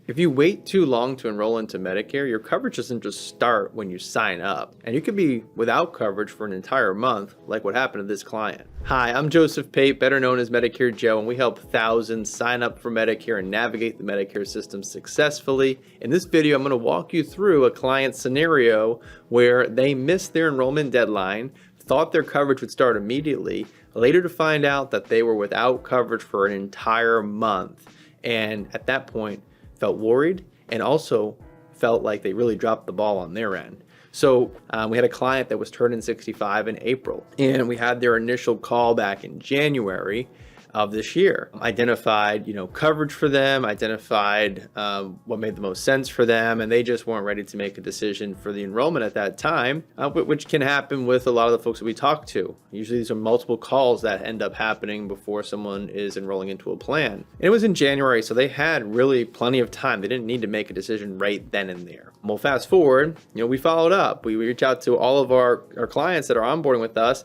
If you wait too long to enroll into Medicare, your coverage doesn't just start when you sign up, and you could be without coverage for an entire month, like what happened to this client. Hi, I'm Joseph Pate, better known as Medicare Joe, and we help thousands sign up for Medicare and navigate the Medicare system successfully. In this video, I'm going to walk you through a client scenario where they missed their enrollment deadline, thought their coverage would start immediately, later to find out that they were without coverage for an entire month, and at that point, felt worried and also felt like they really dropped the ball on their end. So we had a client that was turning 65 in April, and we had their initial call back in January of this year. Identified, coverage for them, identified what made the most sense for them, and they just weren't ready to make a decision for the enrollment at that time, which can happen with a lot of the folks that we talk to. Usually these are multiple calls that end up happening before someone is enrolling into a plan. And it was in January, so they had really plenty of time. They didn't need to make a decision right then and there. Well, fast forward, we followed up. We reach out to all of our clients that are onboarding with us,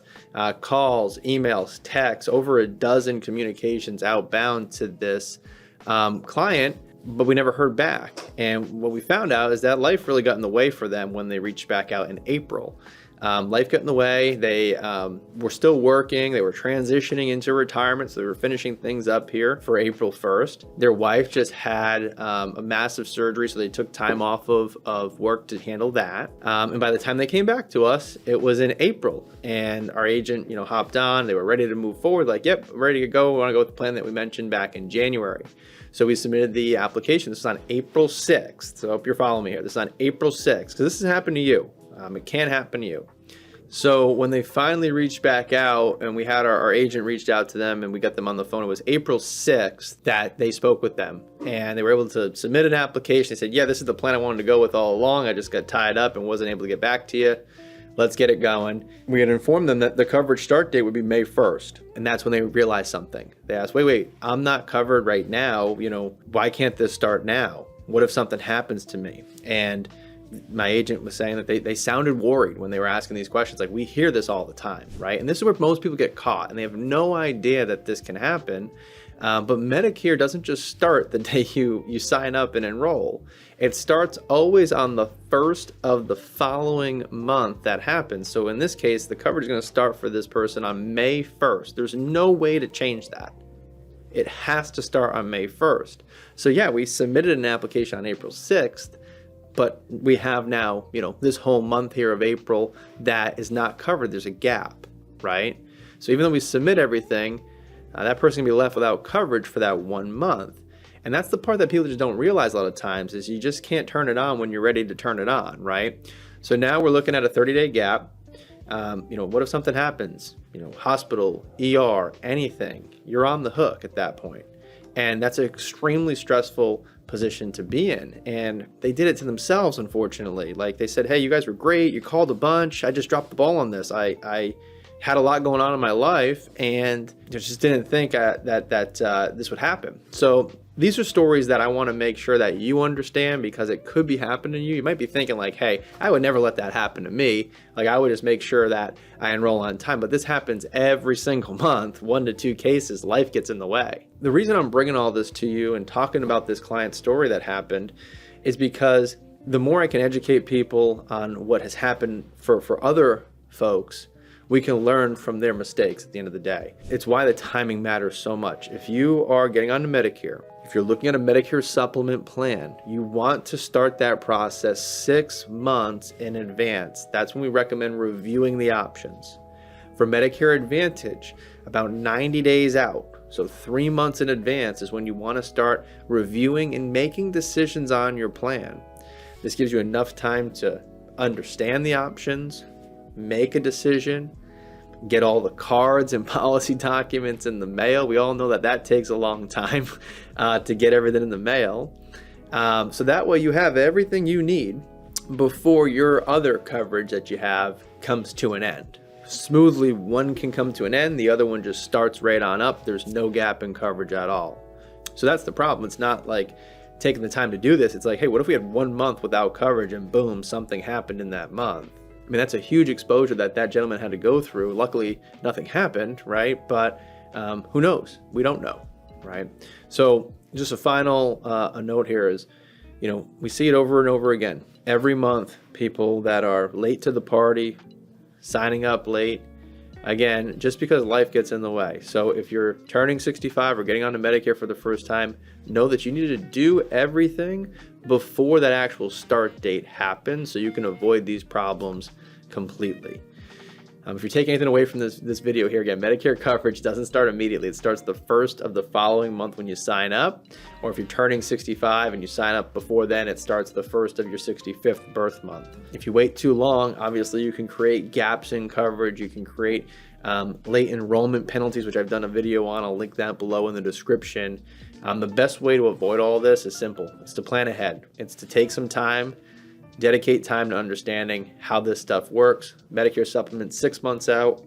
calls, emails, texts, over a dozen communications outbound to this client, but we never heard back. And what we found out is that life really got in the way for them when they reached back out in April. Life got in the way. They were still working. They were transitioning into retirement, so they were finishing things up here for April 1st. Their wife just had a massive surgery, so they took time off of work to handle that. And by the time they came back to us, it was in April, and our agent, hopped on. They were ready to move forward. Like, yep, ready to go. We want to go with the plan that we mentioned back in January. So we submitted the application. This is on April 6th. So I hope you're following me here. This is on April 6th, because this has happened to you. It can happen to you. So when they finally reached back out, and we had our agent reached out to them and we got them on the phone, it was April 6th that they spoke with them, and they were able to submit an application. They said, yeah, this is the plan I wanted to go with all along. I just got tied up and wasn't able to get back to you. Let's get it going. We had informed them that the coverage start date would be May 1st. And that's when they realized something. They asked, wait, I'm not covered right now. Why can't this start now? What if something happens to me? And my agent was saying that they sounded worried when they were asking these questions. Like, we hear this all the time, right? And this is where most people get caught, and they have no idea that this can happen. But Medicare doesn't just start the day you sign up and enroll. It starts always on the first of the following month that happens. So in this case, the coverage is going to start for this person on May 1st. There's no way to change that. It has to start on May 1st. So yeah, we submitted an application on April 6th, but we have now, this whole month here of April that is not covered. There's a gap, right? So even though we submit everything, that person can be left without coverage for that 1 month. And that's the part that people just don't realize a lot of times, is you just can't turn it on when you're ready to turn it on, right? So now we're looking at a 30-day gap. What if something happens? Hospital, ER, anything. You're on the hook at that point. And that's an extremely stressful position to be in. And they did it to themselves, unfortunately. Like, they said, hey, you guys were great. You called a bunch. I just dropped the ball on this. I had a lot going on in my life, and just didn't think that this would happen. So these are stories that I want to make sure that you understand, because it could be happening to you. You might be thinking like, hey, I would never let that happen to me. Like, I would just make sure that I enroll on time. But this happens every single month, 1 to 2 cases. Life gets in the way. The reason I'm bringing all this to you and talking about this client story that happened is because the more I can educate people on what has happened for other folks, we can learn from their mistakes at the end of the day. It's why the timing matters so much. If you are getting onto Medicare, if you're looking at a Medicare supplement plan, you want to start that process 6 months in advance. That's when we recommend reviewing the options. For Medicare Advantage, about 90 days out, so 3 months in advance, is when you want to start reviewing and making decisions on your plan. This gives you enough time to understand the options, make a decision, get all the cards and policy documents in the mail. We all know that takes a long time to get everything in the mail. So that way you have everything you need before your other coverage that you have comes to an end. Smoothly, one can come to an end, the other one just starts right on up. There's no gap in coverage at all. So that's the problem. It's not like taking the time to do this. It's like, hey, what if we had 1 month without coverage and boom, something happened in that month? I mean, that's a huge exposure that gentleman had to go through. Luckily, nothing happened, right? But who knows? We don't know. right? So just a final a note here is, we see it over and over again. Every month, people that are late to the party, signing up late, again, just because life gets in the way. So if you're turning 65 or getting onto Medicare for the first time, know that you need to do everything before that actual start date happens so you can avoid these problems completely. If you're taking anything away from this video here, again, Medicare coverage doesn't start immediately. It starts the first of the following month when you sign up. Or if you're turning 65 and you sign up before then, it starts the first of your 65th birth month. If you wait too long, obviously you can create gaps in coverage. You can create late enrollment penalties, which I've done a video on. I'll link that below in the description. The best way to avoid all this is simple. It's to plan ahead. It's to take some time, dedicate time to understanding how this stuff works. Medicare Supplements 6 months out,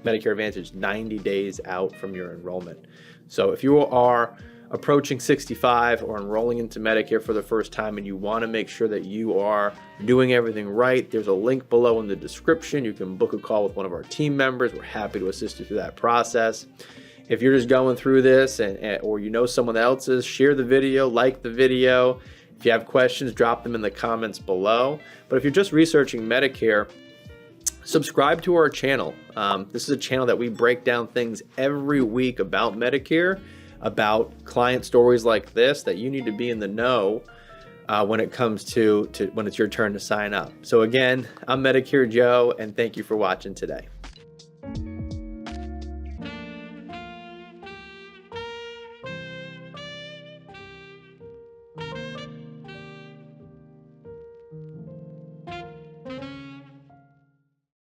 Medicare Advantage 90 days out from your enrollment. So if you are approaching 65 or enrolling into Medicare for the first time and you want to make sure that you are doing everything right, there's a link below in the description. You can book a call with one of our team members. We're happy to assist you through that process. If you're just going through this or someone else's, share the video, like the video. If you have questions, drop them in the comments below. But if you're just researching Medicare, subscribe to our channel. This is a channel that we break down things every week about Medicare, about client stories like this that you need to be in the know when it comes to when it's your turn to sign up. So again, I'm Medicare Joe, and thank you for watching today.